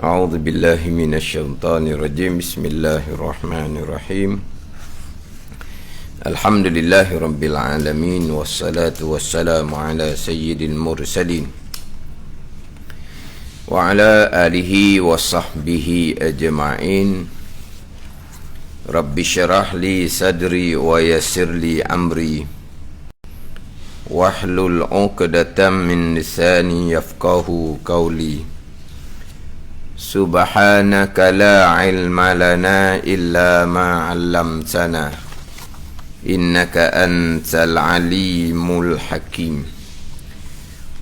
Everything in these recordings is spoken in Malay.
أعوذ بالله من الشيطان الرجيم. بسم الله الرحمن الرحيم. الحمد لله رب العالمين، والصلاة والسلام على سيد المرسلين وعلى آله وصحبه أجمعين. رب اشرح لي صدري ويسر لي أمري واحلل عقدة من لساني يفقه قولي. سبحانك لا علم لنا إلا ما علمتنا إنك أنت العليم الحكيم.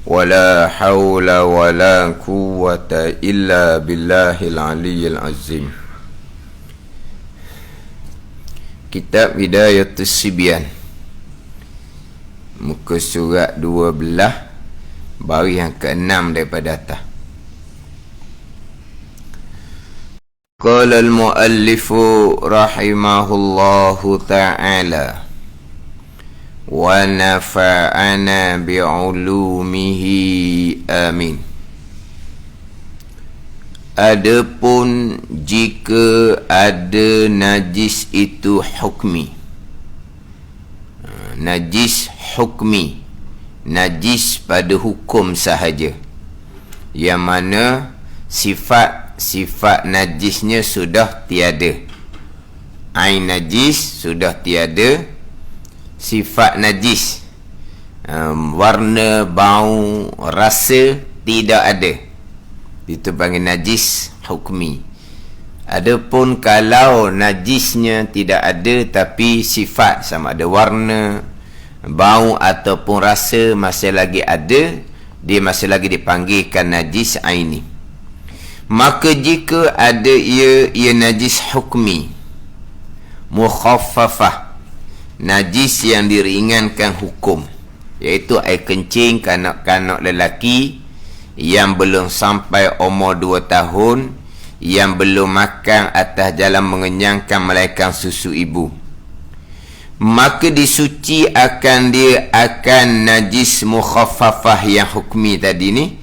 ولا حول ولا قوة إلا بالله العلي العظيم. Kitab Hidayatus Sibyan, muka surat 12, baris yang ke-6 daripada atas. Qala al-muallifu rahimahullahu ta'ala wa nafa'ana bi'ulumihi amin. Adapun jika ada najis itu hukmi, najis hukmi, najis pada hukum sahaja, yang mana sifat najisnya sudah tiada. Ain najis sudah tiada, sifat najis, warna, bau, rasa tidak ada, itu panggil najis hukmi. Adapun kalau najisnya tidak ada tapi sifat sama ada warna, bau ataupun rasa masih lagi ada, dia masih lagi dipanggilkan najis aini. Maka jika ada ia najis hukmi, mukhaffafah, najis yang diringankan hukum, iaitu air kencing kanak-kanak lelaki yang belum sampai umur 2 tahun, yang belum makan atas jalan mengenyangkan melainkan susu ibu, maka disuci akan dia akan najis mukhaffafah yang hukmi tadi ni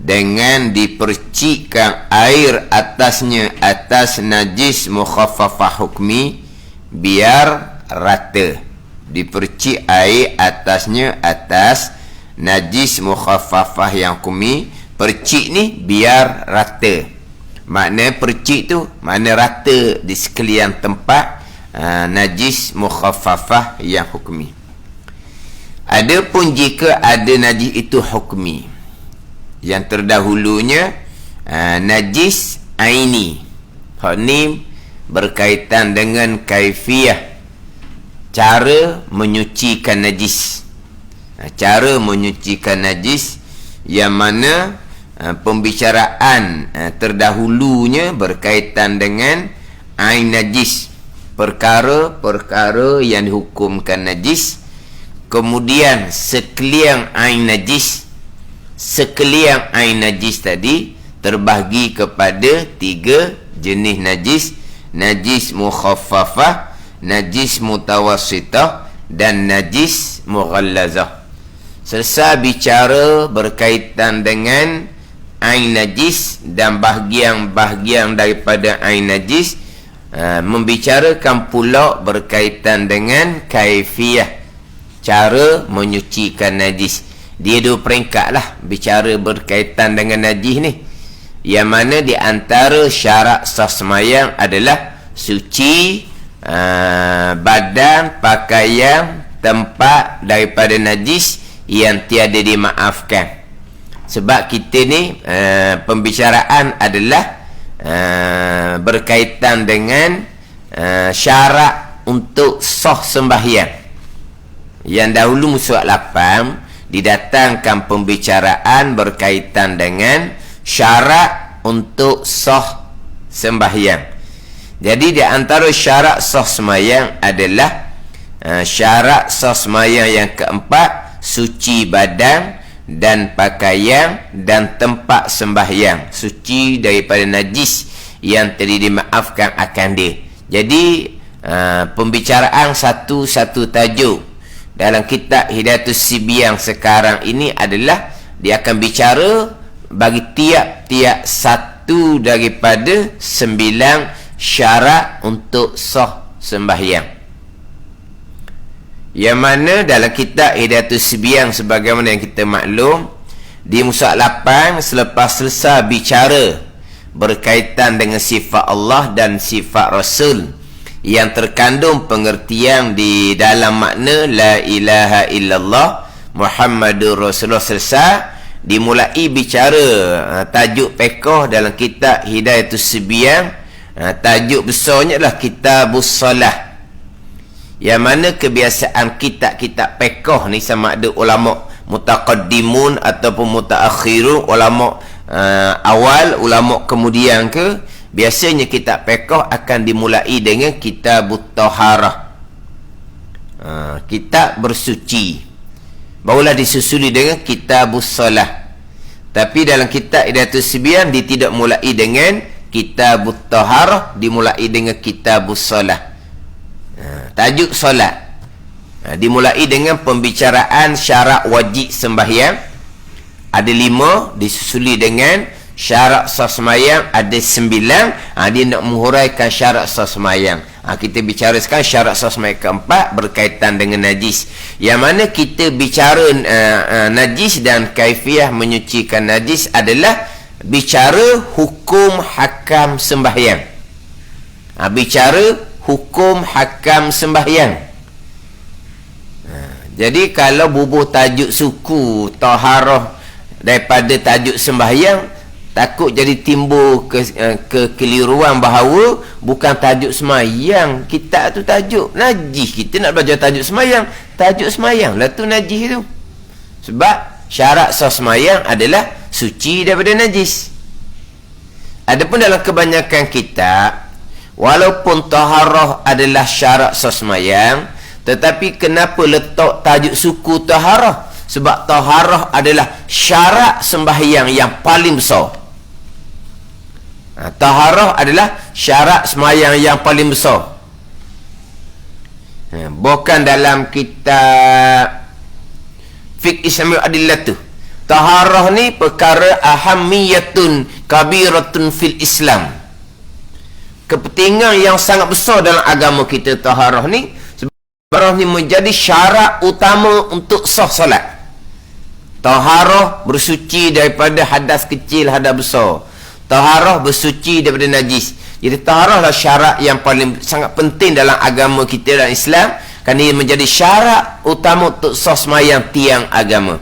dengan dipercikkan air atasnya atas najis mukhaffafah hukmi biar rata. Dipercik air atasnya atas najis mukhaffafah yang hukmi, percik ni biar rata. Makna percik tu makna rata di sekalian tempat najis mukhaffafah yang hukmi. Adapun jika ada najis itu hukmi, yang terdahulunya najis aini. Hak ni berkaitan dengan kaifiyah, cara menyucikan najis. Cara menyucikan najis, yang mana pembicaraan terdahulunya berkaitan dengan ain najis, perkara-perkara yang dihukumkan najis. Kemudian sekalian ain najis, sekalian ain najis tadi terbahagi kepada 3 jenis najis: najis mukhaffafah, najis mutawassitah, dan najis mughallazah. Selesai bicara berkaitan dengan ain najis dan bahagian-bahagian daripada ain najis, membicarakan pula berkaitan dengan kaifiyah, cara menyucikan najis. Dia 2 peringkat lah bicara berkaitan dengan najis ni, yang mana di antara syarat sah sembahyang adalah suci badan, pakaian, tempat daripada najis yang tiada dimaafkan. Sebab kita ni pembicaraan adalah berkaitan dengan syarat untuk sah sembahyang. Yang dahulu surat 8 didatangkan pembicaraan berkaitan dengan syarat untuk sah sembahyang. Jadi di antara syarat sah sembahyang adalah syarat sah sembahyang yang keempat, suci badan dan pakaian dan tempat sembahyang, suci daripada najis yang tadi dimaafkan akan dia. Jadi pembicaraan satu-satu tajuk dalam kitab Hidayatus Sibyan sekarang ini adalah dia akan bicara bagi tiap-tiap satu satu daripada 9 syarat untuk sah sembahyang. Yang mana dalam kitab Hidayatus Sibyang sebagaimana yang kita maklum, di muka 8 selepas selesai bicara berkaitan dengan sifat Allah dan sifat Rasul yang terkandung pengertian di dalam makna la ilaha illallah Muhammadur Rasulullah selesai, dimulai bicara tajuk fiqh dalam kitab Hidayatus Sibyang. Tajuk besarnya adalah Kitabus Salah, yang mana kebiasaan kitab-kitab fiqh ni sama ada ulama mutaqaddimun ataupun mutaakhirun, ulama awal, ulama kemudian ke, biasanya kitab fiqh akan dimulai dengan Kitabut Taharah, kitab bersuci, barulah disusuli dengan Kitabus Salah. Tapi dalam kitab Hidayatus Sibyang dia tidak mulai dengan Kitabut Taharah, dimulai dengan Kitabus Salah. Tajuk solat dimulai dengan pembicaraan syarat wajib sembahyang, ada 5, disusuli dengan syarat sah sembahyang ada 9. Dia nak menghuraikan syarat sah sembahyang. Kita bicara sekarang syarat sah sembahyang keempat berkaitan dengan najis, yang mana kita bicara najis dan kaifiah menyucikan najis adalah bicara hukum hakam sembahyang. Bicara hukum hakam sembahyang. Jadi kalau bubuh tajuk suku taharah daripada tajuk sembahyang, takut jadi timbul kekeliruan bahawa bukan tajuk sembahyang kita tu tajuk najis. Kita nak belajar tajuk sembahyang lah tu najis tu. Sebab syarat sah sembahyang adalah suci daripada najis. Adapun dalam kebanyakan kitab, walaupun taharah adalah syarat sah sembahyang, tetapi kenapa letak tajuk suku taharah? Sebab taharah adalah syarat sembahyang yang paling besar. Taharah adalah syarat sembahyang yang paling besar. Bukan dalam kitab Fiqh Islamiyah Adillatuh. Taharah ni perkara ahammiyatun kabiratun fil Islam. Kepentingan yang sangat besar dalam agama kita taharah ni. Taharah ni menjadi syarat utama untuk sah solat. Taharah bersuci daripada hadas kecil, hadas besar. Taharah bersuci daripada najis. Jadi taharah lah syarat yang paling sangat penting dalam agama kita dalam Islam, kerana ia menjadi syarat utama untuk sah sembahyang tiang agama.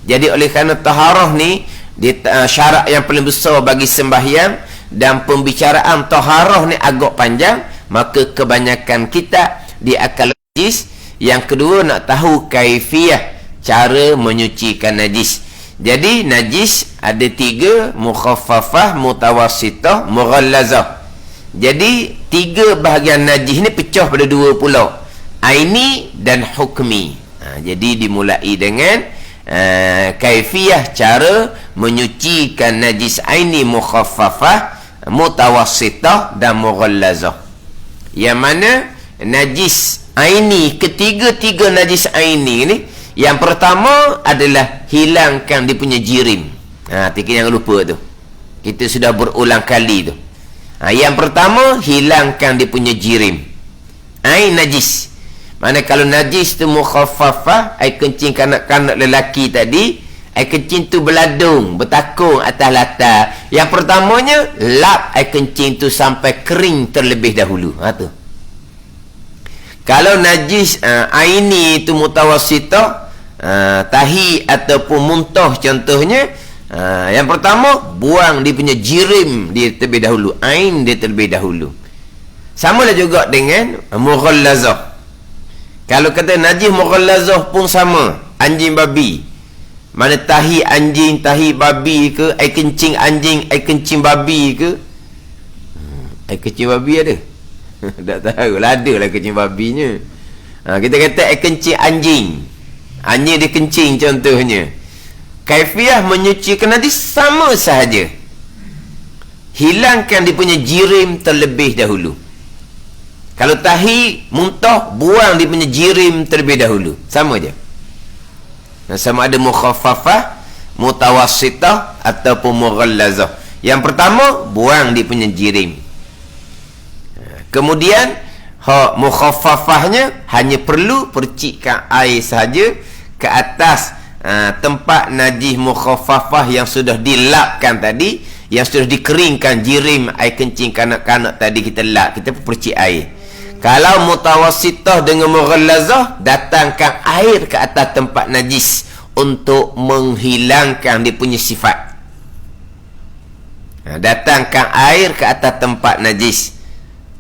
Jadi oleh kerana taharah ni dia syarat yang paling besar bagi sembahyang, dan pembicaraan taharah ni agak panjang, maka kebanyakan kita dia akan najis. Yang kedua, nak tahu kaifiah cara menyucikan najis. Jadi najis ada 3, mukhaffafah, mutawassitah, mughallazah. Jadi 3 bahagian najis ni pecah pada 2 pula, aini dan hukmi. Jadi dimulai dengan kaifiah cara menyucikan najis aini, mukhaffafah, mutawassitah dan mughallazah. Yang mana najis aini, ketiga-tiga najis aini ni, yang pertama adalah hilangkan dia punya jirim. Jangan lupa tu, kita sudah berulang kali tu. Yang pertama, hilangkan dia punya jirim. Ain najis, mana kalau najis tu mukhaffafah, air kencing kanak-kanak lelaki tadi, air kencing tu beladung, bertakung atas latar. Yang pertamanya, lap air kencing tu sampai kering terlebih dahulu. Tu. Kalau najis aini itu mutawassitah, tahi ataupun muntah contohnya, yang pertama buang dia punya jirim dia terlebih dahulu, ain dia terlebih dahulu. Samalah juga dengan mughallazah. Kalau kata najis mughallazah pun sama, anjing babi, mana tahi anjing, tahi babi ke, air kencing anjing, air kencing babi ke. Air kencing babi ada? Tak tahu lah, ada lah kencing babinya. Kita kata air kencing anjing, anjing dia kencing contohnya. Kaifiah menyucikan najis sama sahaja, hilangkan dia punya jirim terlebih dahulu. Kalau tahi muntah, buang dia punya jirim terlebih dahulu, sama je. Sama ada mukhaffafah, mutawassitah ataupun mughallazah. Yang pertama, buang dia punya jirim. Kemudian mukhaffafahnya hanya perlu percikkan air sahaja ke atas tempat najis mukhaffafah yang sudah dilapkan tadi, yang sudah dikeringkan jirim air kencing kanak-kanak tadi, kita lap, kita percik air. Kalau mutawassitah dengan mughallazah, datangkan air ke atas tempat najis untuk menghilangkan dia punya sifat. Datangkan air ke atas tempat najis.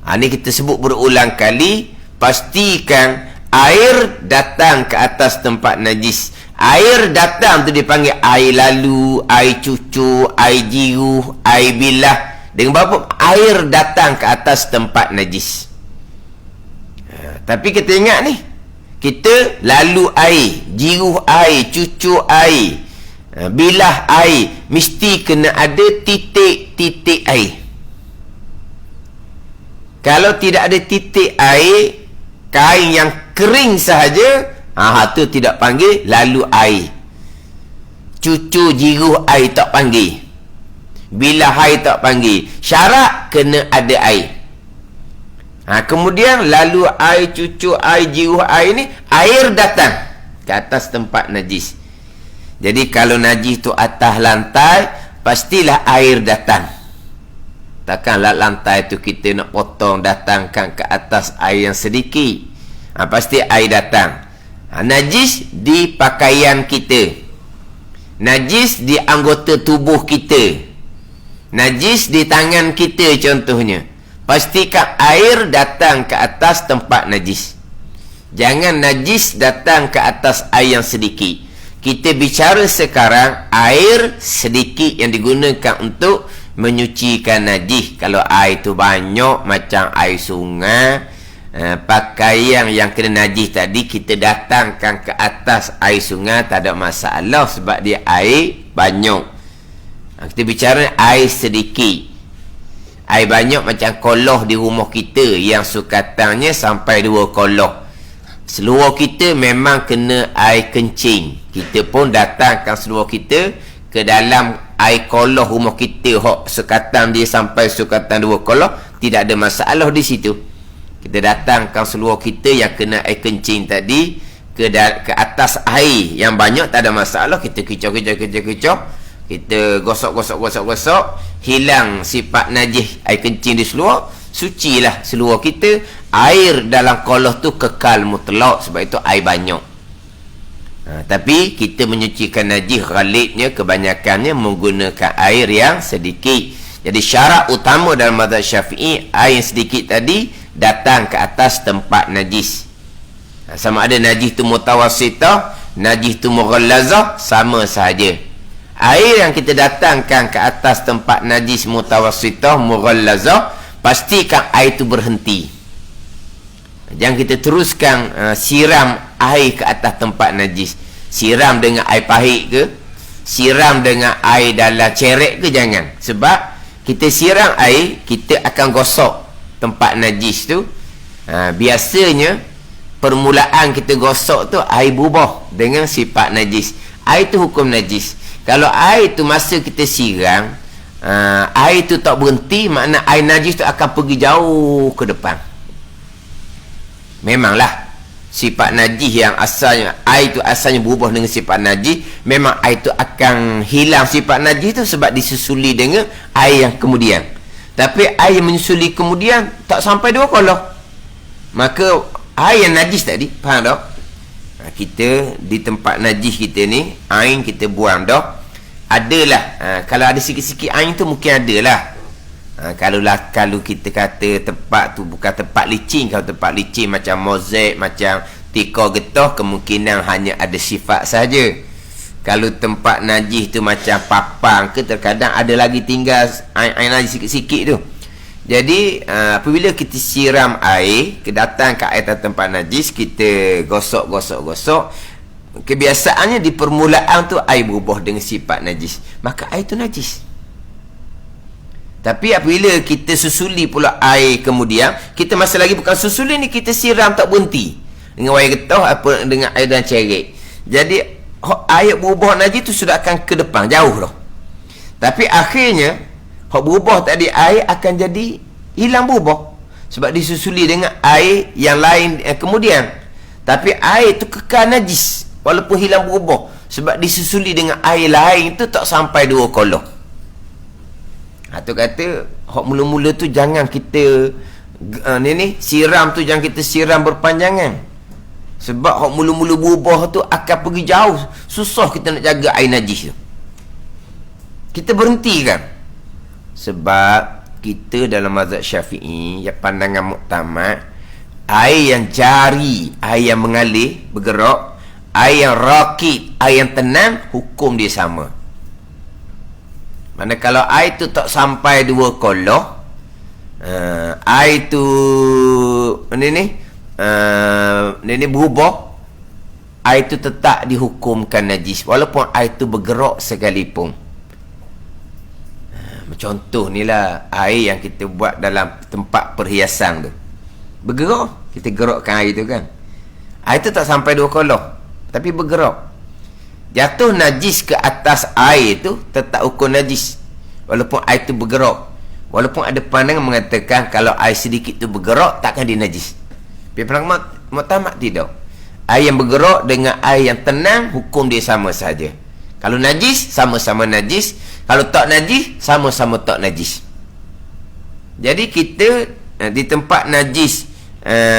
Ini kita sebut berulang kali. Pastikan air datang ke atas tempat najis. Air datang tu dipanggil air lalu, air cucu, air jiru, air bilah. Dengan berapa? Air datang ke atas tempat najis. Tapi kita ingat ni, kita lalu air, jiru air, cucu air, bilah air, mesti kena ada titik-titik air. Kalau tidak ada titik air, kain yang kering sahaja, tu tidak panggil lalu air. Cucu jiru air tak panggil, bilah air tak panggil. Syarat kena ada air. Kemudian lalu air, cucu air, jiru air ni, air datang ke atas tempat najis. Jadi kalau najis tu atas lantai, pastilah air datang. Takkanlah lantai tu kita nak potong, datangkan ke atas air yang sedikit. Pasti air datang. Najis di pakaian kita, najis di anggota tubuh kita, najis di tangan kita contohnya. Pastikan air datang ke atas tempat najis. Jangan najis datang ke atas air yang sedikit. Kita bicara sekarang air sedikit yang digunakan untuk menyucikan najis. Kalau air tu banyak macam air sungai, pakaian yang kena najis tadi kita datangkan ke atas air sungai, tak ada masalah sebab dia air banyak. Kita bicara air sedikit. Air banyak macam koloh di rumah kita yang sukatannya sampai 2 koloh. Seluruh kita memang kena air kencing. Kita pun datangkan seluruh kita ke dalam air koloh rumah kita, sekatan dia sampai sukatan 2 koloh, tidak ada masalah di situ. Kita datangkan seluruh kita yang kena air kencing tadi ke atas air yang banyak, tak ada masalah. Kita kicau, kita gosok, hilang sifat najis air kencing di seluruh, sucilah seluruh kita. Air dalam koloh tu kekal mutlak sebab itu air banyak. Tapi kita menyucikan najis ghalibnya, kebanyakannya menggunakan air yang sedikit. Jadi syarat utama dalam mazhab Syafi'i, air yang sedikit tadi datang ke atas tempat najis. Sama ada najis tu mutawassitah, najis tu mughallazah, sama sahaja. Air yang kita datangkan ke atas tempat najis mutawassitah, mughallazah, pastikan air tu berhenti. Jangan kita teruskan siram air ke atas tempat najis. Siram dengan air pahit ke, siram dengan air dalam cerek ke, jangan. Sebab kita siram air, kita akan gosok tempat najis tu. Biasanya permulaan kita gosok tu air berubah dengan sifat najis. Air tu hukum najis. Kalau air tu masa kita siram, air tu tak berhenti, makna air najis tu akan pergi jauh ke depan. Memanglah sifat najis yang asalnya, air tu asalnya berubah dengan sifat najis, memang air tu akan hilang sifat najis tu sebab disusuli dengan air yang kemudian. Tapi air yang menyusuli kemudian tak sampai 2 koloh, maka air yang najis tadi, faham tak? Kita di tempat najis kita ni, air kita buang dah, adalah kalau ada sikit-sikit air tu mungkin adalah. Kalau kita kata tempat tu bukan tempat licin, kalau tempat licin macam mozaik, macam tika getah, kemungkinan hanya ada sifat saja. Kalau tempat najis tu macam papang ke, terkadang ada lagi tinggal air najis sikit-sikit tu. Jadi apabila kita siram air, kita datang ke air tempat najis, kita gosok, kebiasaannya di permulaan tu air berubah dengan sifat najis, maka air tu najis. Tapi apabila kita susuli pula air kemudian, kita masa lagi bukan susuli ni, kita siram tak berhenti dengan air getah apa dengan air dan cerek. Jadi air berubah najis tu sudah akan ke depan jauh dah. Tapi akhirnya Hak berubah tadi air akan jadi hilang berubah. Sebab disusuli dengan air yang lain kemudian. Tapi air tu kekal najis walaupun hilang berubah. Sebab disusuli dengan air lain tu tak sampai 2 kolah. Tu kata hak mula-mula tu jangan kita siram tu jangan kita siram berpanjangan. Sebab hak mula-mula berubah tu akan pergi jauh. Susah kita nak jaga air najis tu. Kita berhentikan. Sebab kita dalam mazhab Syafi'i, yang pandangan muktamad, air yang jari, air yang mengalir, bergerak, air yang rakit, air yang tenang, hukum dia sama. Mana kalau air tu tak sampai 2 kolah, air tu ini berubah, air tu tetap dihukumkan najis walaupun air tu bergerak sekalipun. Contoh ni lah air yang kita buat dalam tempat perhiasan tu, bergerak, kita gerakkan air tu kan, air tu tak sampai 2 kolah tapi bergerak, jatuh najis ke atas air tu tetap hukum najis walaupun air tu bergerak. Walaupun ada pandangan mengatakan kalau air sedikit tu bergerak takkan dia najis, tapi pendapat muktamad tidak. Air yang bergerak dengan air yang tenang hukum dia sama saja. Kalau najis sama-sama najis, kalau tak najis sama-sama tak najis. Jadi kita di tempat najis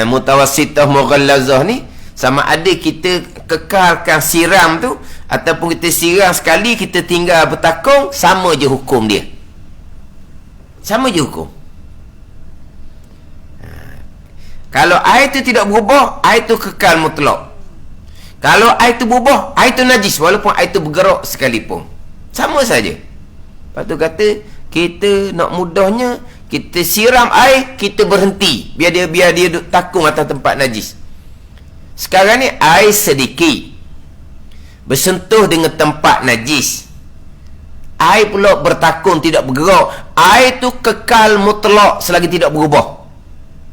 mutawassithah mughallazah ni, sama ada kita kekalkan siram tu ataupun kita siram sekali kita tinggal bertakung, sama je hukum dia. Sama je hukum. Kalau air tu tidak berubah, air tu kekal mutlak. Kalau air tu berubah, air tu najis walaupun air tu bergerak sekalipun. Sama saja. Lepas tu kata, kita nak mudahnya, kita siram air, kita berhenti. Biar dia duduk takung atas tempat najis. Sekarang ni air sedikit bersentuh dengan tempat najis. Air pula bertakung, tidak bergerak. Air tu kekal mutlak selagi tidak berubah.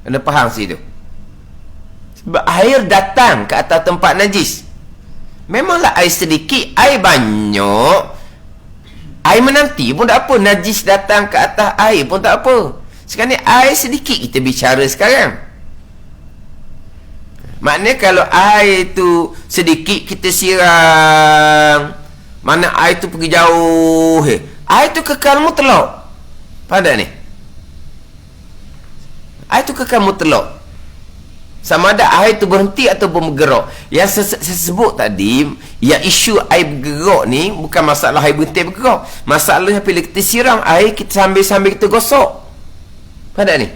Kena faham situ. Sebab air datang ke atas tempat najis. Memanglah air sedikit, air banyak, air menanti pun tak apa. Najis datang ke atas air pun tak apa. Sekarang ni air sedikit kita bicara sekarang. Maknanya kalau air tu sedikit kita siram, mana air tu pergi jauh, air tu kekal mutlak. Pada ni air tu kekal mutlak. Sama ada air tu berhenti ataupun bergerak. Yang saya sebut tadi, yang isu air bergerak ni bukan masalah air berhenti bergerak. Masalahnya bila kita siram air, kita sambil-sambil kita gosok. Pada ni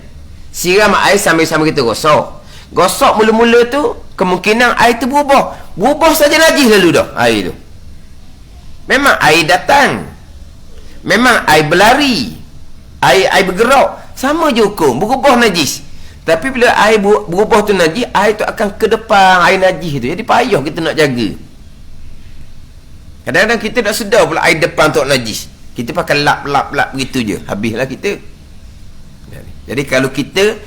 siram air sambil-sambil kita gosok. Gosok mula-mula tu kemungkinan air tu berubah. Berubah saja najis lalu dah air tu. Memang air datang, memang air berlari, air bergerak, sama je hukum, berubah najis. Tapi bila air berubah tu najis, air tu akan ke depan air najis tu. Jadi payah kita nak jaga. Kadang-kadang kita tak sedar pula air depan tu najis. Kita pakai lap begitu je, habislah kita. Jadi kalau kita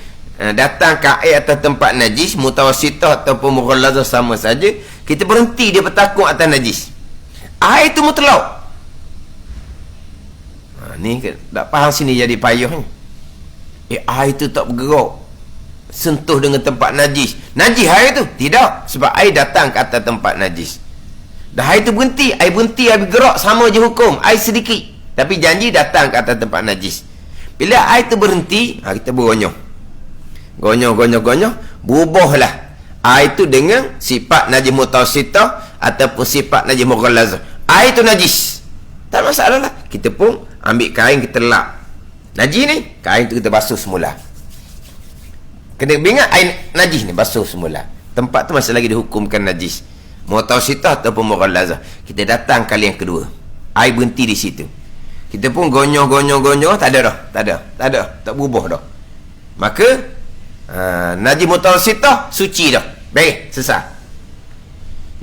datang ke air atas tempat najis, mutawassithah ataupun mughallazah sama saja, kita berhenti dia bertakung atas najis. Air tu mutlak. Ni tak faham sini jadi payah ni. Air tu tak bergerak, sentuh dengan tempat najis. Najis air tu? Tidak. Sebab air datang ke atas tempat najis. Dah air tu berhenti, air bergerak, sama je hukum. Air sedikit, tapi janji datang ke atas tempat najis. Bila air tu berhenti, kita beronyoh. Gonyoh, berubahlah air tu dengan sifat najis mutawassithah ataupun sifat najis mughallazah. Air tu najis, tak masalah lah. Kita pun ambil kain, kita lap. Najis ni, kain tu kita basuh semula. Kena ingat air najis ni basuh semula. Tempat tu masih lagi dihukumkan najis, mutawassithah ataupun mughallazah. Kita datang kali yang kedua, air berhenti di situ. Kita pun gonyoh, tak ada, tak berubah dah. Maka najis mutawassithah suci dah, baik, selesai.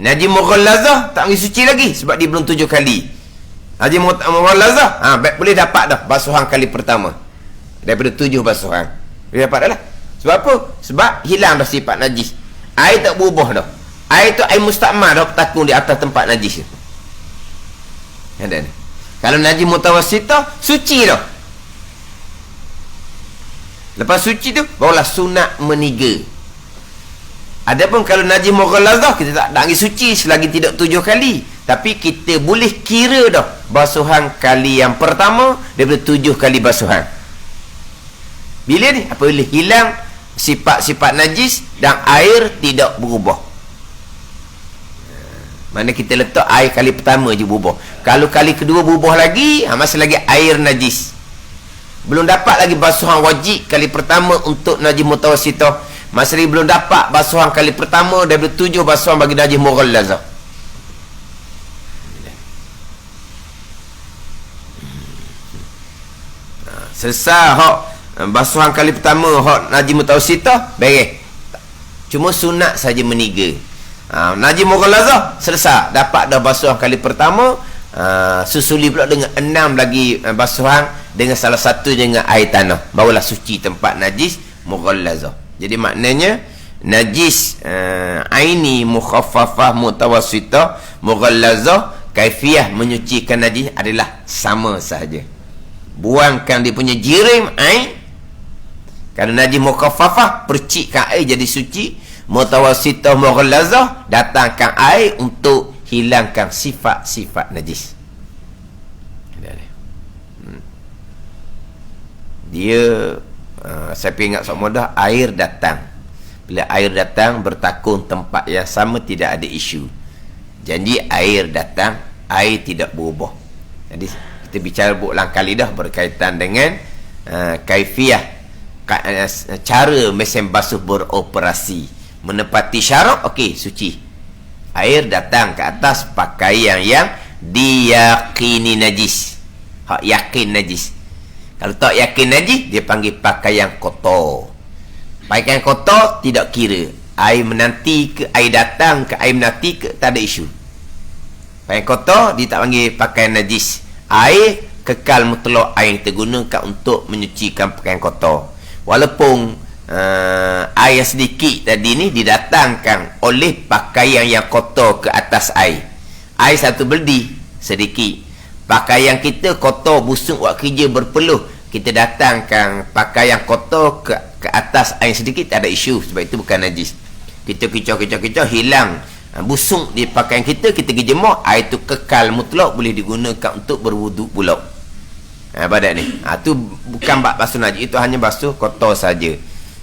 Najis mughallazah tak pergi suci lagi sebab dia belum 7 kali. Najis mughallazah boleh dapat dah basuhan kali pertama daripada 7 basuhan. Boleh dapat dah lah. Sebab apa? Sebab hilang dah sifat najis. Air tak berubah dah. Air tu air mustakmal dah bertakung di atas tempat najis tu. Ada ni. Kalau najis mutawassithah suci dah. Lepas suci tu barulah sunat meniga. Adapun kalau najis mughallazah, kita tak nak suci selagi tidak 7 kali. Tapi kita boleh kira dah basuhan kali yang pertama daripada 7 kali basuhan. Bila ni? Apabila hilang sifat-sifat najis dan air tidak berubah. Mana kita letak air kali pertama je berubah. Kalau kali kedua berubah lagi, masih lagi air najis. Belum dapat lagi basuhan wajib kali pertama untuk najis mutawassithah. Masih belum dapat basuhan kali pertama daripada 7 basuhan bagi najis mughallazah. Selesai hak basuhan kali pertama hak najis mutawassithah, beres. Cuma sunat saja meniga. Najis mughallazah selesai, dapat dah basuhan kali pertama, susuli pula dengan 6 lagi basuhan dengan salah satu dengan air tanah, barulah suci tempat najis mughallazah. Jadi maknanya najis aini mukhaffafah mutawassithah mughallazah, kaifiyah menyucikan najis adalah sama sahaja. Buangkan dia punya jirim air. Kalau najis mukhaffafah, percikkan air jadi suci. Mutawassithah mughallazah, datangkan air untuk hilangkan sifat-sifat najis. Dia saya ingat sok mudah, air datang. Bila air datang bertakun tempat yang sama, tidak ada isu. Janji air datang, air tidak berubah. Jadi kita bicara berulang kali dah berkaitan dengan kaifiyah, cara mesin basuh beroperasi. Menepati syarat, okey, suci. Air datang ke atas pakaian yang diyakini najis. Hak yakin najis. Kalau tak yakin najis, dia panggil pakaian kotor. Pakaian kotor tidak kira air menanti ke, air datang ke, air menanti ke, tak ada isu. Pakaian kotor, dia tak panggil pakaian najis. Air kekal mutlak, air kita gunakan untuk menyucikan pakaian kotor. Walaupun air sedikit tadi ni didatangkan oleh pakaian yang kotor ke atas air. Air satu beldi sedikit. Pakaian kita kotor, busuk, buat kerja berpeluh, kita datangkan pakaian kotor ke atas air sedikit, tak ada isu, sebab itu bukan najis. Kita kicau, hilang busuk di pakaian kita, kita pergi jemur, air itu kekal mutlak, boleh digunakan untuk berwuduk pula. Badan ni tu bukan basuh najis, itu hanya basuh kotor saja.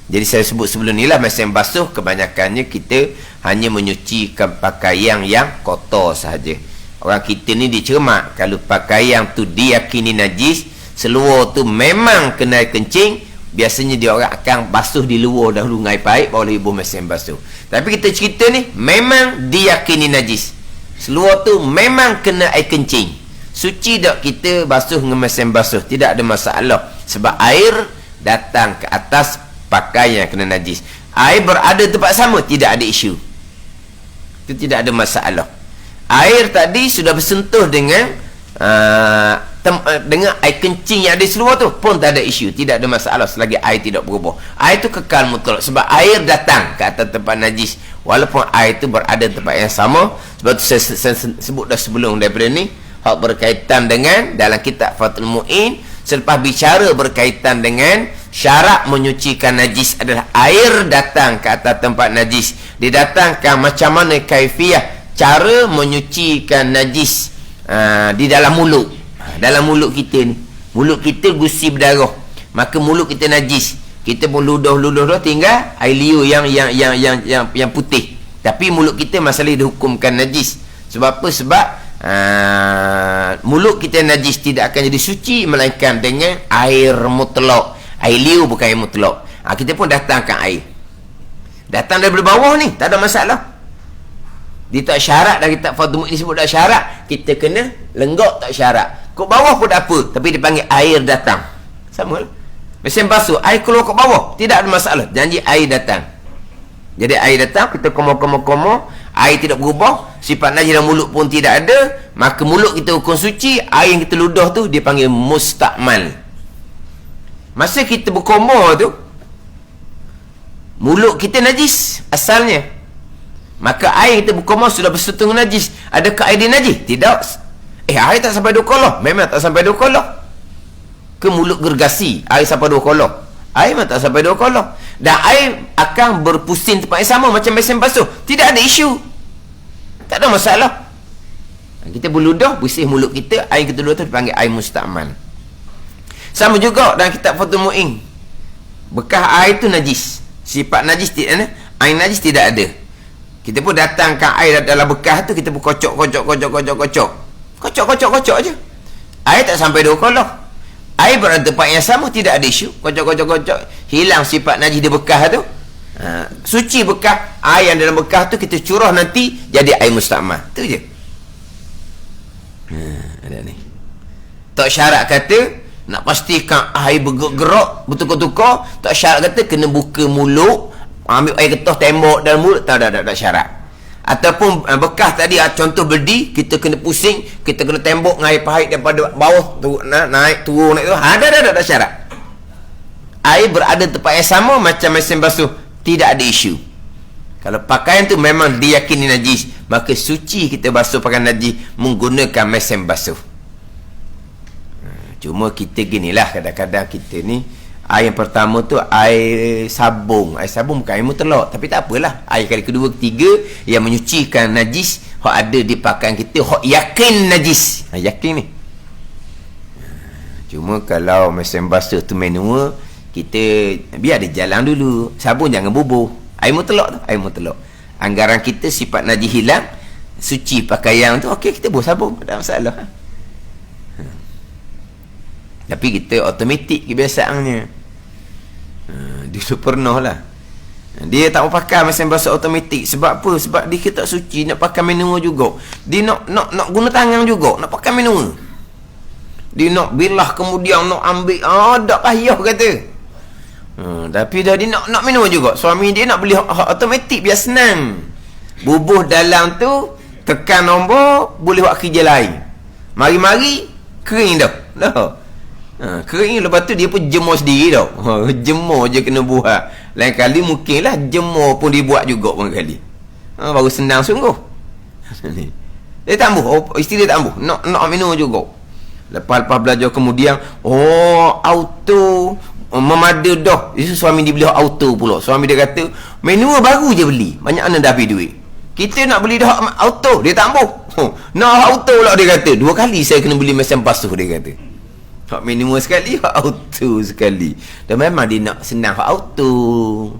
Jadi saya sebut sebelum ni lah, mesin basuh kebanyakannya kita hanya menyucikan pakaian yang kotor sahaja. Orang kita ni dicermat, kalau pakaian tu diyakini najis, seluar tu memang kena kencing, biasanya dia orang akan basuh di luar dahulu dengan air pahit, baru ibu mesin basuh. Tapi kita cerita ni memang diyakini najis, seluar tu memang kena air kencing, suci tak kita basuh dengan mesin basuh, tidak ada masalah. Sebab air datang ke atas pakaian yang kena najis, air berada tempat sama, tidak ada isu, itu tidak ada masalah. Air tadi sudah bersentuh dengan dengan air kencing yang ada di seluar tu pun tak ada isu, tidak ada masalah selagi air tidak berubah. Air tu kekal mutlak, sebab air datang ke atas tempat najis walaupun air tu berada di tempat yang sama. Sebab tu saya sebut dah sebelum daripada ni, hak berkaitan dengan dalam kitab Fathul Mu'in, selepas bicara berkaitan dengan syarat menyucikan najis adalah air datang ke atas tempat najis, didatangkan macam mana kaifiyah cara menyucikan najis di dalam mulut. Dalam mulut kita ni, mulut kita gusi berdarah, maka mulut kita najis, kita pun ludah tinggal air liur yang putih, tapi mulut kita masalah dihukumkan najis. Sebab apa? Sebab mulut kita najis tidak akan jadi suci melainkan dengan air mutlak. Air liur bukan air mutlak. Kita pun datangkan air, datang daripada bawah ni, tak ada masalah. Dia tak syarat dah, kitab Fathul Mu'in sebut dah syarat, kita kena lenggak tak syarat. Kok bawah pun tak apa, tapi dia panggil air datang, sama lah. Mesin basuh, air keluar ke bawah, tidak ada masalah, janji air datang. Jadi air datang, kita komo, air tidak berubah, sifat najis dalam mulut pun tidak ada, maka mulut kita hukum suci. Air yang kita ludah tu dia panggil mustakmal. Masa kita berkomo tu, mulut kita najis asalnya, maka air kita berkomo sudah bersentuh dengan najis. Adakah air dia najis? Tidak. Air tak sampai 2 kolah. Memang tak sampai 2 kolah. Ke mulut gergasi air sampai 2 kolah? Air memang tak sampai 2 kolom. Dan air akan berpusing tempat yang sama macam mesin basuh. Tidak ada isu. Tak ada masalah. Kita berludah, bersih mulut kita, air kita ludah tu dipanggil air musta'mal. Sama juga dalam kitab Fathul Mu'in. Bekas air tu najis. Sifat najis tidak, air najis tidak ada. Kita pun datangkan air dalam bekas tu, kita pun kocok je. Air tak sampai 2 kolom. Air berada tempat yang sama, tidak ada isu. Kocok. Hilang sifat najis di bekas tu. Suci bekas. Air yang dalam bekas tu kita curah nanti jadi air musta'mal. Tu je. Ada ni. Tak syarat kata nak pastikan air bergerak bertukar-tukar. Tak syarat kata kena buka mulut, ambil air getah tembok dalam mulut. Tak syarat. Ataupun bekas tadi, contoh berdi, kita kena pusing, kita kena tembok dengan air pahit daripada bawah tu, naik turun tu. Tak syarat. Air berada tempat yang sama macam mesin basuh, tidak ada isu. Kalau pakaian tu memang diyakini najis, maka suci kita basuh pakaian najis menggunakan mesin basuh. Cuma kita ginilah, kadang-kadang kita ni, air yang pertama tu air sabung. Air sabung bukan air mutlak, tapi tak apalah. Air kali kedua, ketiga yang menyucikan najis hak ada di pakaian kita, hak yakin najis. Yakin ni. Cuma kalau mesin basuh tu manual, kita biar dia jalan dulu. Sabun jangan bubuh. Air mutlak tu, air mutlak. Anggaran kita sifat najis hilang, suci pakaian tu, okey kita buang sabun, tak ada masalah. Tapi kita automatik kebiasaannya. Dia tu pernah lah. Dia tak mau pakai mesin basuh automatik. Sebab apa? Sebab dia tak suci, nak pakai manual juga. Dia nak guna tangan juga, nak pakai manual. Dia nak bilah kemudian nak ambil, tak payah kata. Tapi dah dia nak minum juga. Suami dia nak beli automatik biar senang. Bubuh dalam tu, tekan nombor, boleh buat kerja lain. Mari-mari kering dah. Kering, lepas tu dia pun jemur sendiri dah. Jemur je kena buat. Lain kali mungkinlah jemur pun dibuat juga pun kali. Baru senang sungguh. Dia tak ambuh, isteri dia tak ambuh, nak minum juga. Lepas belajar kemudian, auto memada dah. Itu suami dia beli auto pula. Suami dia kata manual baru je beli, banyak mana dah habis duit. Kita nak beli dah auto, dia tak ambuh. Nak auto pula dia kata. 2 kali saya kena beli mesin basuh, dia kata. Hak manual sekali, hak auto sekali. Dan memang dia nak senang hak auto,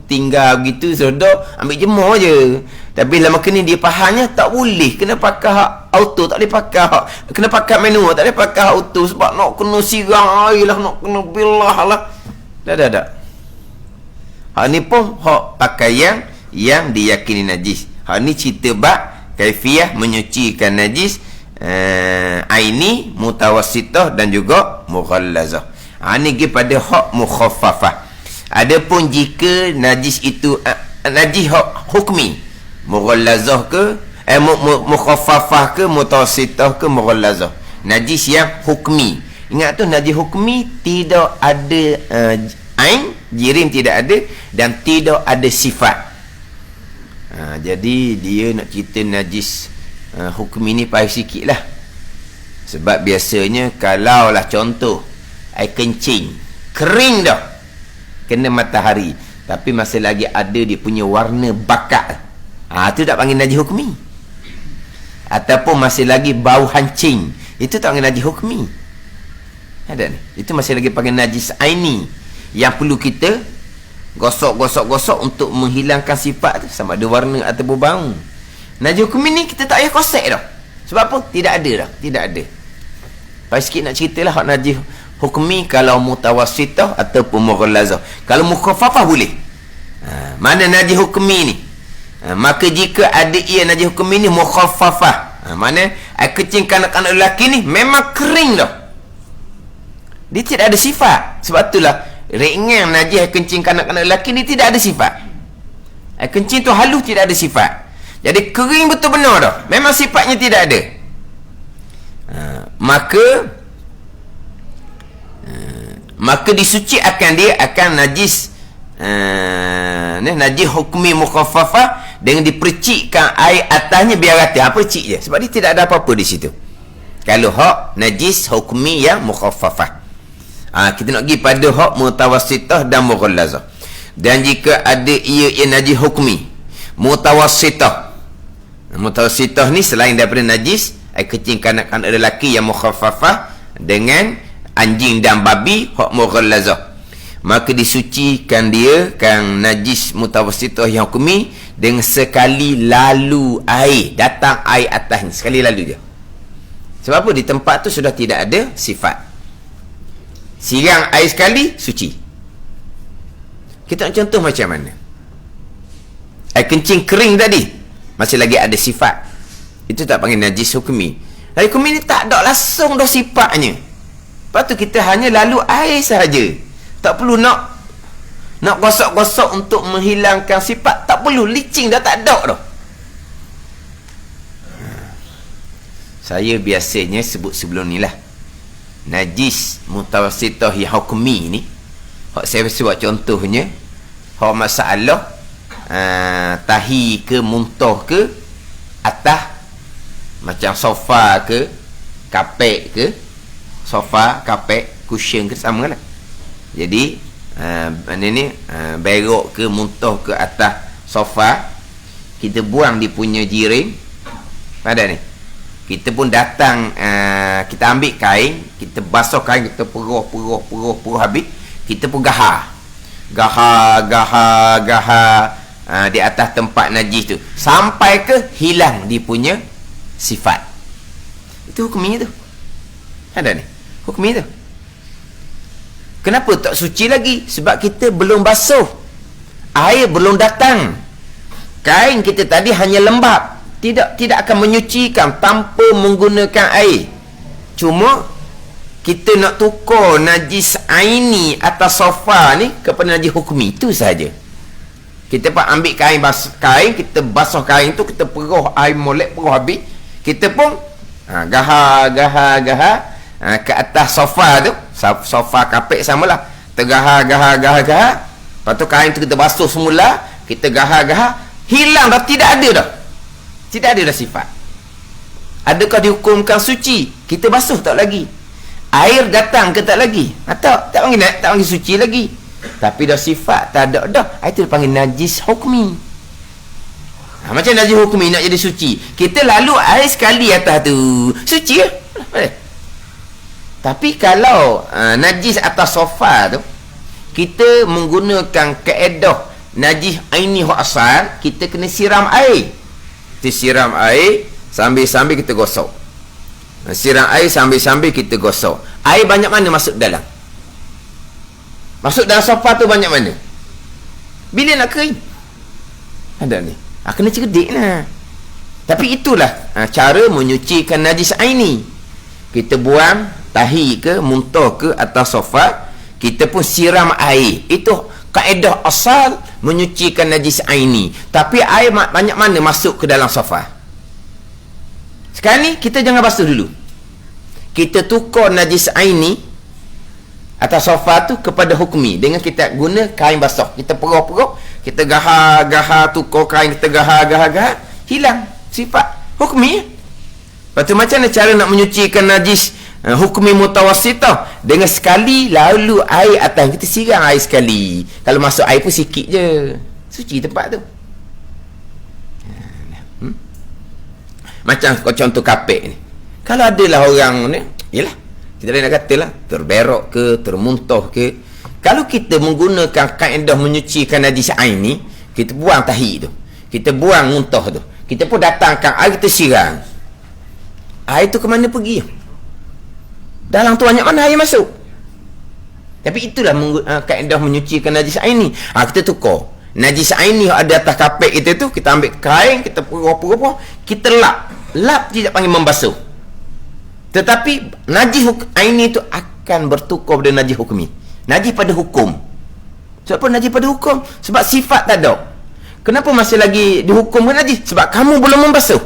tinggal begitu sudah ambil jemur je. Tapi lama kini dia fahamnya tak boleh kena pakai hak auto, tak boleh pakai hak, kena pakai manual, tak boleh pakai hak auto sebab nak kena siram air lah, nak kena bilah lah. Tak. Hak ni pun hak pakaian yang diyakini najis. Hak ni cerita bab kaifiah menyucikan najis, aini, mutawassitah dan juga mughallazah. Ni pergi pada hak mukhaffafah. Adapun jika najis itu najis hak hukmi, mughallazah ke mukhaffafah ke mutawassitah ke mughallazah. Najis yang hukmi. Ingat tu, najis hukmi tidak ada ain, jirim tidak ada, dan tidak ada sifat. Jadi dia nak cerita najis hukmi ni payah sikit lah. Sebab biasanya kalau lah contoh air kencing kering dah, kena matahari, tapi masih lagi ada dia punya warna bakat, tu tak panggil najis hukmi. Ataupun masih lagi bau hancing, itu tak panggil najis hukmi. Ada ni, itu masih lagi panggil najis aini, yang perlu kita gosok untuk menghilangkan sifat tu, sama ada warna ataupun bau. Najis hukmi ni kita tak payah kosek dah. Sebab apa? Tidak ada. Payah sikit nak ceritalah hak najis hukmi kalau mutawassitah ataupun mughallazah. Kalau mukhaffafah boleh. Mana najis hukmi ni? Maka jika ada ia najis hukmi ni mukhaffafah, mana air kecing kanak-kanak lelaki ni memang kering dah. Dia tidak ada sifat. Sebab itulah ringan najis air kencing kanak-kanak lelaki ni tidak ada sifat. Air kencing tu halus, tidak ada sifat. Jadi kering betul benar dah, memang sifatnya tidak ada. Maka disuci akan dia akan najis, najis hukmi mukhaffafah, dengan dipercikkan air atasnya biar rata. Percik je, sebab dia tidak ada apa-apa di situ. Kalau hak najis hukmi yang mukhaffafah. Kita nak pergi pada hak mutawassitah dan mughallazah. Dan jika ada ia najis hukmi, mutawassitah ni selain daripada najis air kecing kanak-kanak lelaki yang mukhaffafah dengan anjing dan babi, hak mughallazah, maka disucikan dia kan najis mutawassitah yang hukmi dengan sekali lalu air, datang air atas ni sekali lalu je. Sebab apa? Di tempat tu sudah tidak ada sifat. Sirang air sekali suci. Kita nak contoh macam mana? Air kencing kering tadi masih lagi ada sifat, itu tak panggil najis hukmi. Air hukmi ni tak ada langsung dah sifatnya. Lepas tu kita hanya lalu air sahaja. Tak perlu nak gosok-gosok untuk menghilangkan sifat. Tak perlu, licin dah tak ada dah. Saya biasanya sebut sebelum ni lah, najis mutawassitah yang hukmi ni, hak saya buat contohnya, hak masalah tahi ke muntah ke atas, macam sofa ke kapek ke, sofa, kapek, cushion ke, sama lah. Jadi berok ke muntah ke atas sofa, kita buang dia punya jiring pada ni, kita pun datang, kita ambil kain, kita basuh kain, kita peruh habis, kita pun gahar di atas tempat najis tu sampai ke hilang dia punya sifat. Itu hukumnya tu. Ada ni hukumnya tu. Kenapa tak suci lagi? Sebab kita belum basuh, air belum datang, kain kita tadi hanya lembab, tidak akan menyucikan tanpa menggunakan air. Cuma kita nak tukar najis aini atas sofa ni kepada najis hukmi, itu saja. Kita pun ambil kain, kita basuh kain tu, kita peruh air molek, peruh habis, kita pun gahar ke atas sofa tu, sofa kapek samalah, tergahar. Lepas tu kain tu kita basuh semula, kita gahar, hilang dah, tidak ada dah sifat. Adakah dihukumkan suci? Kita basuh tak lagi, air datang ke tak lagi? Tak panggil suci lagi. Tapi dah sifat tak ada dah, itu dipanggil najis hukmi. Macam najis hukmi nak jadi suci, kita lalu air sekali atas tu, suci lah. Tapi kalau najis atas sofa tu, kita menggunakan kaedah najis aini hak asal, kita kena siram air. Kita siram air sambil-sambil kita gosok. Siram air sambil-sambil kita gosok. Air banyak mana masuk dalam? Masuk dalam sofa tu banyak mana? Bila nak kering? Ada ni. Kena cerdik lah. Tapi itulah cara menyucikan najis aini. Kita buang tahi ke muntah ke atas sofa, kita pun siram air. Itu kaedah asal menyucikan najis aini. Tapi air banyak mana masuk ke dalam sofa? Sekarang ni kita jangan basuh dulu. Kita tukar najis aini atas sofa tu kepada hukmi dengan kita guna kain basah. Kita peruh, kita gahar, tukar kain, kita gahar, hilang sifat hukmi. Lepas tu macam mana cara nak menyucikan najis hukmi mutawassitah? Dengan sekali lalu air atas, kita siram air sekali. Kalau masuk air pun sikit je, suci tempat tu. Macam contoh kapek ni, kalau adalah orang ni, yelah, kita nak kata lah, terberok ke, termuntah ke, kalau kita menggunakan kaedah menyucikan najis ain ni, kita buang tahi tu, kita buang muntah tu, kita pun datangkan air, kita siram. Air tu ke mana pergi? Dalam tu banyak mana air masuk? Tapi itulah kaedah menyucikan najis ain ni. Kita tukar najis ain ni ada atas kapek kita tu, kita ambil kain, kita peruh, kita lap tidak panggil membasuh. Tetapi najis aini itu akan bertukar dengan najis hukmi. Najis pada hukum. Sebab apa najis pada hukum? Sebab sifat tak ada. Kenapa masih lagi dihukum ke najis? Sebab kamu belum membasuh,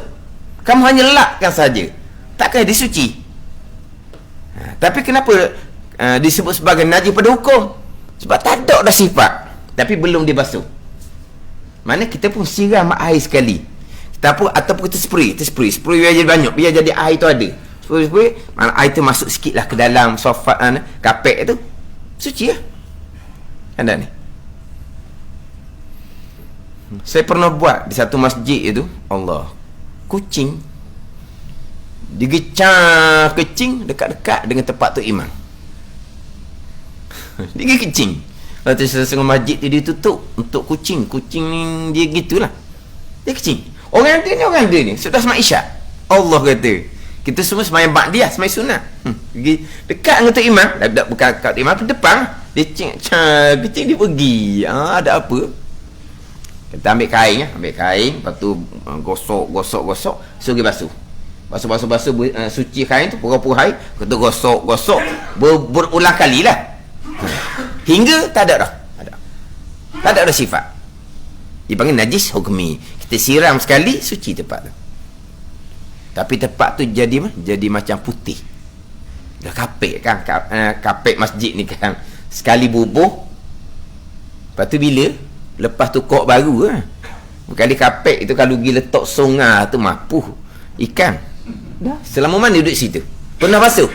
kamu hanya lapkan saja, takkan disuci. Tapi kenapa disebut sebagai najis pada hukum? Sebab tak ada dah sifat, tapi belum dibasuh. Mana kita pun siram air sekali, ataupun kita spray biar jadi banyak, biar jadi air tu ada. Spray, mana air tu masuk sikit lah ke dalam sofa, kapek tu, suci lah. Ada ni. Saya pernah buat di satu masjid itu, Allah, kucing digecah kecing dekat-dekat dengan tempat tu imam. Dia kecing. Lepas tu setengah masjid tu dia tutup untuk kucing. Kucing ni dia gitulah. Dia kecing. Orang dia ni sudah semai isyak. Allah kata, kita semua semai ba'diyah, semai sunat. Dekat dengan tu imam, bukan kat imam, depan. Dia kecing dia pergi. Ada apa? Kita ambil kain, lepas tu gosok, suruh dia basuh. Basuh, suci kain tu, pura-pura air, kita gosok, berulang kali lah. Hingga tak ada dah. Tak ada sifat. Dipanggil najis hukmi. Kita siram sekali, suci tempat tu. Tapi tempat tu jadi macam putih. Dah kapek kan, kapek masjid ni kan. Sekali bubuh, lepas tu lepas tu kok baru lah. Kali kapek itu kalau pergi letak sungai tu mapuh ikan. Dah. Selama mana duduk situ? Pernah basuh?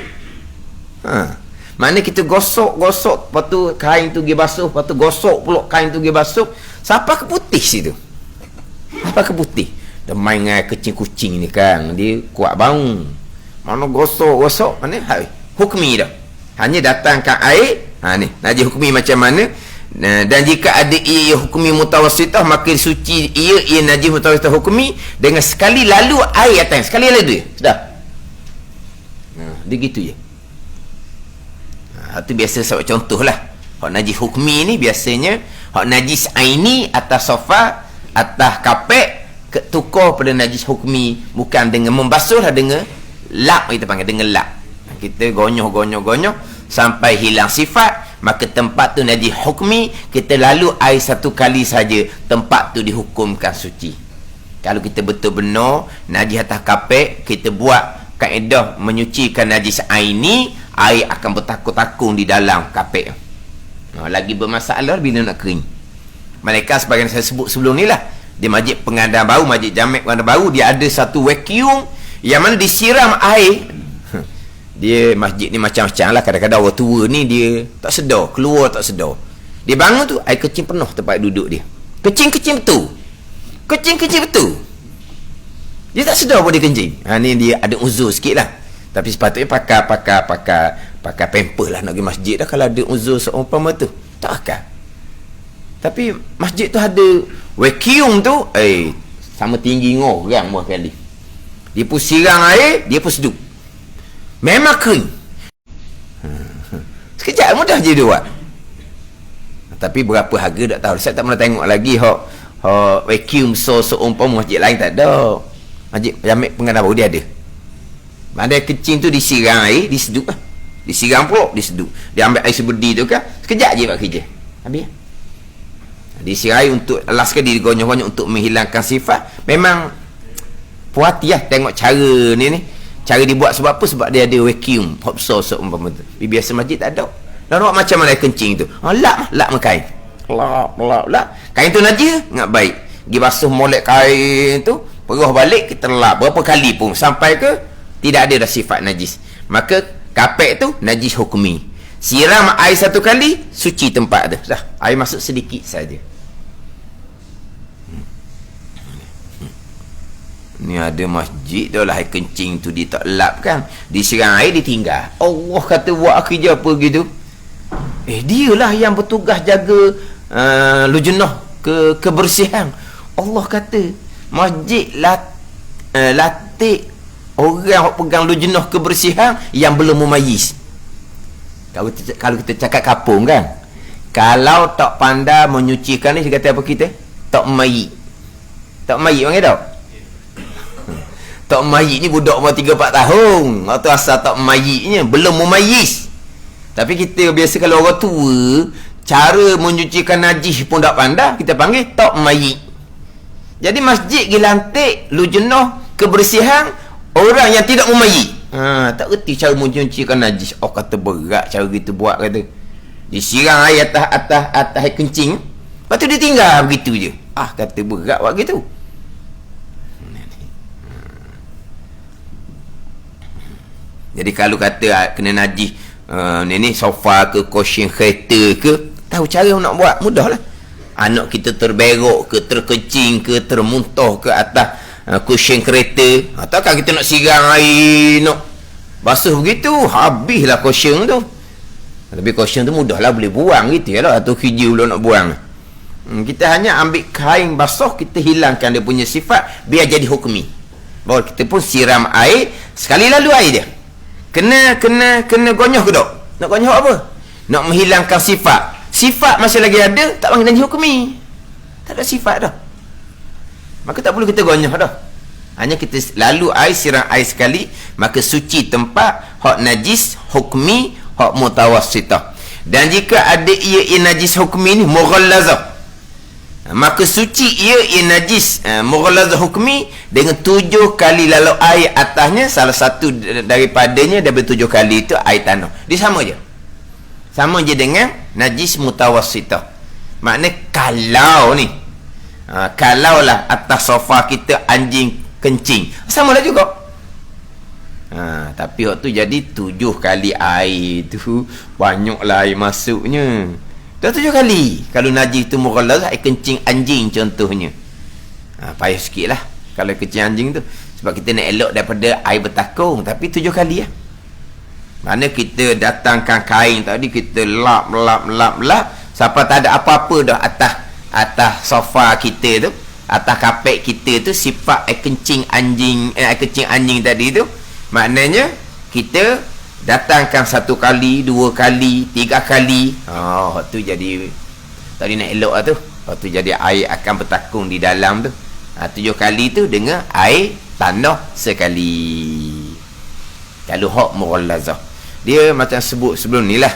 Mana kita gosok, lepas tu kain tu pergi basuh, lepas tu gosok pula kain tu pergi basuh, sampai ke putih situ. Sampai ke putih. Dia main dengan kucing-kucing ni kan, dia kuat bau. Mana gosok, mana? Hukmi dah. Hanya datangkan air, ni, najis hukmi macam mana? Dan jika ada ia hukmi mutawassitah, maka suci ia najis mutawassitah hukmi dengan sekali lalu air atas, sekali lalu dia sudah. Dia gitu je. Itu biasa sebab contohlah. Hak najis hukmi ni biasanya hak najis aini atas sofa, atas kapek, tukar pada najis hukmi, bukan dengan membasuh lah, dengan lap, kita panggil dengan lap. Kita gonyoh sampai hilang sifat, maka tempat tu najis hukmi. Kita lalu air satu kali saja, tempat tu dihukumkan suci. Kalau kita betul-benar najis atas kapek, kita buat kaedah menyucikan najis aini, air akan bertakung-takung di dalam kapek. Lagi bermasalah bila nak kering. Mereka sebagai saya sebut sebelum ni lah, di masjid Pengadaan Baru, masjid Jamek Pengadaan Baru, dia ada satu vacuum yang mana disiram air. Dia masjid ni macam-macam lah. Kadang-kadang orang tua ni dia tak sedar, keluar tak sedar. Dia bangun tu air kecing penuh tempat duduk dia. Kecing betul. Dia tak sedar pun dia kencing. Ni dia ada uzur sikit lah. Tapi sepatutnya pakai pamper lah nak pergi masjid dah. Kalau ada uzur seumpama tu, tak akan. Tapi masjid tu ada vacuum tu, sama tinggi orang buah kali. Dia pun siram air, dia pun seduh. Memang kering. Sekejap mudah je dia buat. Tapi berapa harga tak tahu. Saya tak pernah tengok lagi vacuum seumpama masjid lain, tak ada. Masjid Jamek Pengadaan Baru dia ada. Ada kecing tu disiram air, diseduk lah. Disiram pula, diseduk. Dia ambil air sebedi tu kan, sekejap je buat kerja. Habis. Disiram air untuk last kali digonyok-gonyok untuk menghilangkan sifat. Memang puas hati lah tengok cara ni. Cara dibuat sebab apa? Sebab dia ada vacuum hopso seumpama tu. Biasa masjid tak ada. Lalu macam mana kencing tu? Lap kain. Lap. Kain tu najis, ngak baik. Pergi basuh molek kain tu, perah balik, kita lap berapa kali pun sampai ke tidak ada dah sifat najis. Maka kapek tu najis hukmi. Siram air satu kali, suci tempat tu. Dah, air masuk sedikit saja. Ni ada masjid dah lah, air kencing tu dia tak lap kan, disiram air ditinggal. Allah kata buat kerja apa gitu. Dia lah yang bertugas jaga lujnah kebersihan. Allah kata masjid latih orang yang pegang lujnah kebersihan yang belum mumayyiz. Kalau kita cakap kapung kan, kalau tak pandai menyucikan ni, dia kata apa kita? Tak mayit. Tak mayit orang tahu? Tak mayit ni budak umur 3-4 tahun. Atau asal tak mayitnya belum mumayyiz. Tapi kita biasa kalau orang tua, cara menyucikan najis pun tak pandai, kita panggil tak mayit. Jadi masjid dilantik lujnah kebersihan orang yang tidak mumayyiz. Tak reti cara menyucikan najis. Kata berat cara kita buat, kata. Disiram air atas air kencing, lepas tu dia tinggal begitu je. Kata berat buat gitu. Jadi kalau kata kena najis Ni sofa ke, cushion kereta ke, tahu cara nak buat, mudahlah. Anak kita terberok ke, terkecing ke, termuntah ke atas cushion kereta, takkan kita nak siram air, nak basuh begitu, habislah cushion tu. Tapi cushion tu mudahlah boleh buang gitu ya lah, atau hijau pula nak buang. Kita hanya ambil kain basah, kita hilangkan dia punya sifat biar jadi hukmi. Bahawa kita pun siram air, sekali lalu air dia. Kena gonyoh ke tak? Nak gonyoh apa? Nak menghilangkan sifat. Sifat masih lagi ada, tak panggil jadi hukmi. Tak ada sifat dah. Maka tak perlu kita gonyoh dah. Hanya kita lalu air, siram air sekali, maka suci tempat, hak najis hukmi, hak mutawassitah. Dan jika ada ia najis hukmi ni mughallazah, maka suci ia najis mughallazah hukmi dengan 7 kali lalu air atasnya, salah satu daripadanya daripada 7 kali itu air tanah. Dia sama je. Sama je dengan najis mutawassitah. Maknanya kalau ni kalaulah atas sofa kita anjing kencing, samalah juga. Tapi waktu jadi 7 kali air tu, banyaklah air masuknya. Dah 7 kali. Kalau najis tu mughallazah, air kencing anjing contohnya, payah sikit lah kalau kencing anjing tu, sebab kita nak elok daripada air bertakung. Tapi 7 kali lah. Mana kita datangkan kain tadi, kita lap sampai tak ada apa-apa dah atas sofa kita tu, atas kapet kita tu, sifat air kencing anjing tadi tu. Maknanya kita datangkan 1 kali, 2 kali, 3 kali. Tu jadi tadi nak elok lah tu. Tu jadi air akan bertakung di dalam tu. 7 kali tu dengan air tanah sekali. Kalau hak mughallazah, dia macam sebut sebelum ni lah.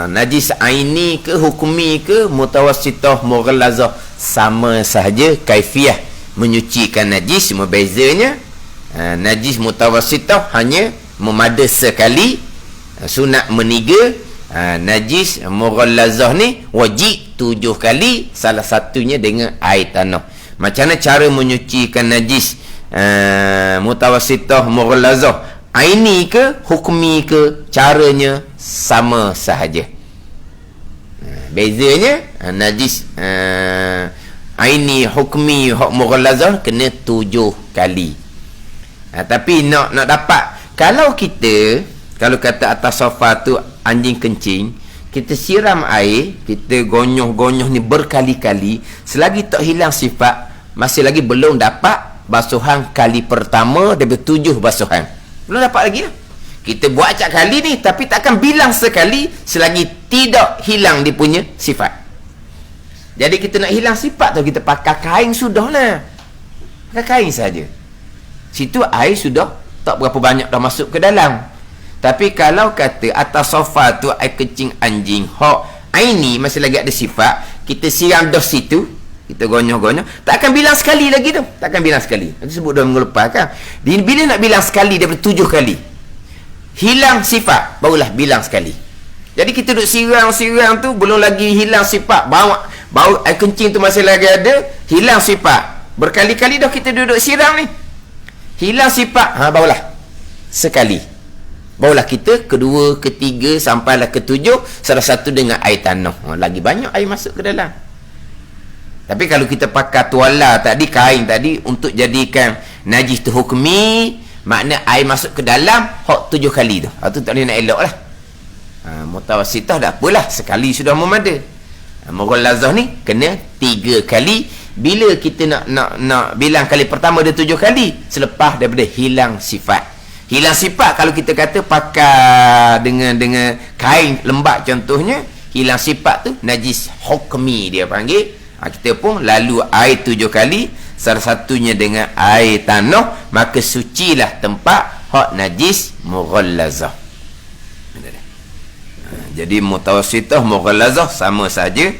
Najis aini ke, hukmi ke, mutawassitah, mughallazah, sama sahaja kaifiah menyucikan najis. Cuma bezanya najis mutawassitah hanya memada sekali, sunat meniga. Najis mughallazah ni wajib 7 kali, salah satunya dengan air tanah. Macam mana cara menyucikan najis mutawassitah, mughallazah, aini ke, hukmi ke, caranya sama sahaja. Bezanya najis aini, hukmi, mughallazah kena 7 kali. Tapi nak dapat, kalau kata atas sofa tu anjing kencing, kita siram air, kita gonyoh ni berkali-kali, selagi tak hilang sifat, masih lagi belum dapat basuhan kali pertama daripada 7 basuhan. Belum dapat lagi lah. Kita buat acak kali ni, tapi takkan bilang sekali selagi tidak hilang dia punya sifat. Jadi kita nak hilang sifat tu, kita pakai kain sudahlah. Pakai kain saja. Situ air sudah tak berapa banyak dah masuk ke dalam. Tapi kalau kata atas sofa tu air kencing anjing, hak air ni masih lagi ada sifat, kita siram dah situ, kita gonyoh-gonyoh, tak akan bilang sekali lagi tu. Takkan bilang sekali. Nanti sebut 2 minggu lepas kan. Bila nak bilang sekali daripada 7 kali, hilang sifat, barulah bilang sekali. Jadi kita duduk siram tu, belum lagi hilang sifat, bau air kencing tu masih lagi ada, hilang sifat. Berkali-kali dah kita duduk siram ni, hilang sifat, barulah sekali. Barulah kita kedua, ketiga, sampailah ke-7, salah satu dengan air tanah. Lagi banyak air masuk ke dalam. Tapi kalau kita pakai tuala tadi, kain tadi, untuk jadikan najis tu hukmi, makna air masuk ke dalam hak 7 kali tu. Tu tak boleh nak elok lah. Mutawassitah tak apalah, sekali sudah memada. Mughallazah ni kena 3 kali. Bila kita nak bilang kali pertama dia 7 kali, selepas daripada hilang sifat. Hilang sifat kalau kita kata pakai dengan kain lembap contohnya, hilang sifat tu najis hukmi dia panggil. Kita pun lalu air 7 kali, salah satunya dengan air tanah, maka sucilah tempat hak najis mughallazah. Jadi mutawassitah, mughallazah sama saja,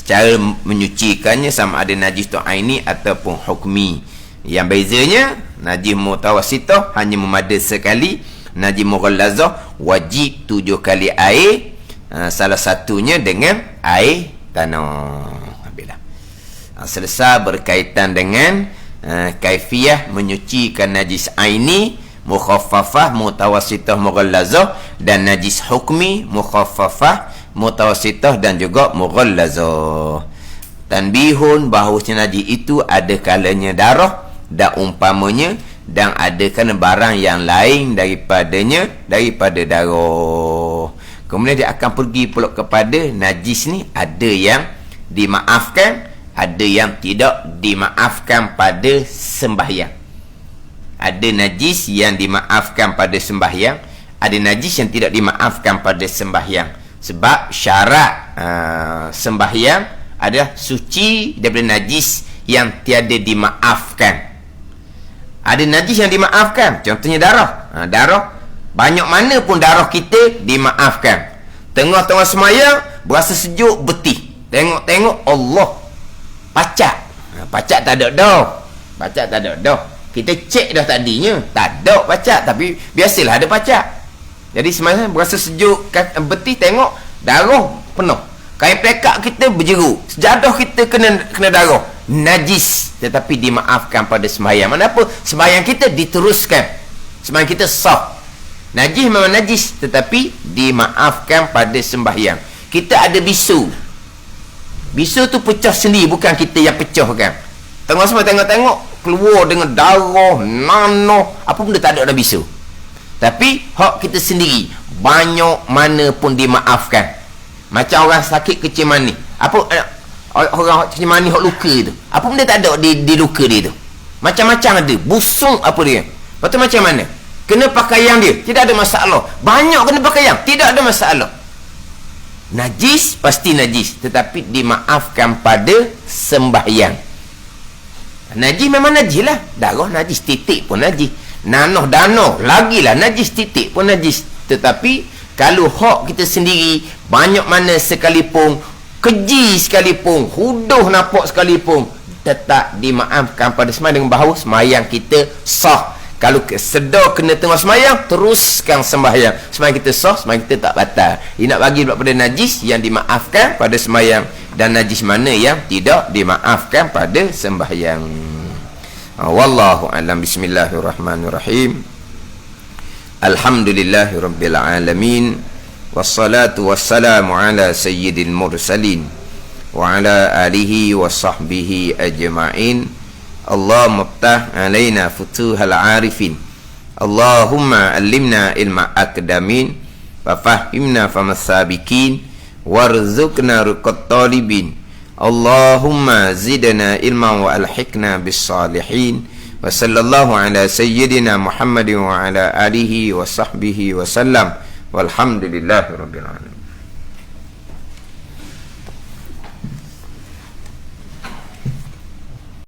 cara menyucikannya sama ada najis tu aini ataupun hukmi. Yang bezanya, najis mutawassitah hanya memada sekali, najis mughallazah wajib 7 kali air, salah satunya dengan air tanah. Selesai berkaitan dengan kaifiah menyucikan najis aini, mukhaffafah, mutawassithah, mughallazah, dan najis hukmi, mukhaffafah, mutawassithah dan juga mughallazah. Tanbihun, bahawasanya najis itu ada kalanya darah dan umpamanya, dan ada kalanya barang yang lain daripada darah. Kemudian dia akan pergi pula kepada najis ni, ada yang dimaafkan, ada yang tidak dimaafkan pada sembahyang. Ada najis yang dimaafkan pada sembahyang, ada najis yang tidak dimaafkan pada sembahyang. Sebab syarat sembahyang adalah suci daripada najis yang tiada dimaafkan. Ada najis yang dimaafkan, contohnya darah. Darah, banyak mana pun darah kita dimaafkan. Tengah-tengah semayang berasa sejuk betih, tengok Allah pacak. Pacak tak ada dah. Kita cek dah tadinya, tak ada pacak, tapi biasalah ada pacak. Jadi semayang berasa sejuk betih, tengok darah penuh, kain pelekak kita berjeru, sejadah kita kena darah, najis, tetapi dimaafkan pada sembahyang. Kenapa? Sembahyang kita diteruskan, sembahyang kita sah. Najis memang najis, tetapi dimaafkan pada sembahyang. Kita ada bisu tu pecah sendiri, bukan kita yang pecahkan. Tengok semua, tengok keluar dengan darah, nanah, apa benda tak ada dalam bisu. Tapi hak kita sendiri banyak mana pun dimaafkan. Macam orang sakit kecil mani, apa orang kecil mani hak luka tu, apa benda tak ada di luka dia tu. Macam-macam ada, busung apa dia. Lepas tu macam mana? Kena pakaian dia, tidak ada masalah. Banyak kena pakaian, tidak ada masalah. Najis, pasti najis, tetapi dimaafkan pada sembahyang. Najis memang najis lah. Darah najis, titik pun najis. Nanah danah, lagilah najis, titik pun najis. Tetapi kalau hak kita sendiri, banyak mana sekalipun, keji sekalipun, huduh nampak sekalipun, tetap dimaafkan pada sembahyang, dengan bahawa sembahyang kita sah. Kalau sedar kena tengah sembahyang, teruskan sembahyang. Sembahyang kita sah, sembahyang kita tak batal. Dia nak bagi pada najis yang dimaafkan pada sembahyang, dan najis mana yang tidak dimaafkan pada sembahyang. Wallahu a'lam. Bismillahirrahmanirrahim. Alhamdulillahirabbil alamin. Wassalatu wassalamu ala sayyidil mursalin wa ala alihi wa sahbihi ajma'in. Allahumma ftah alaina futuhal arifin. Allahumma allimna ilma akdamin wa fahimna famasabikin warzuqna ruqat talibin. Allahumma zidna ilman wa alhiqna bis salihin. Wa sallallahu ala sayyidina Muhammadin wa ala alihi wa sahbihi wa sallam. Walhamdulillahi rabbil alamin.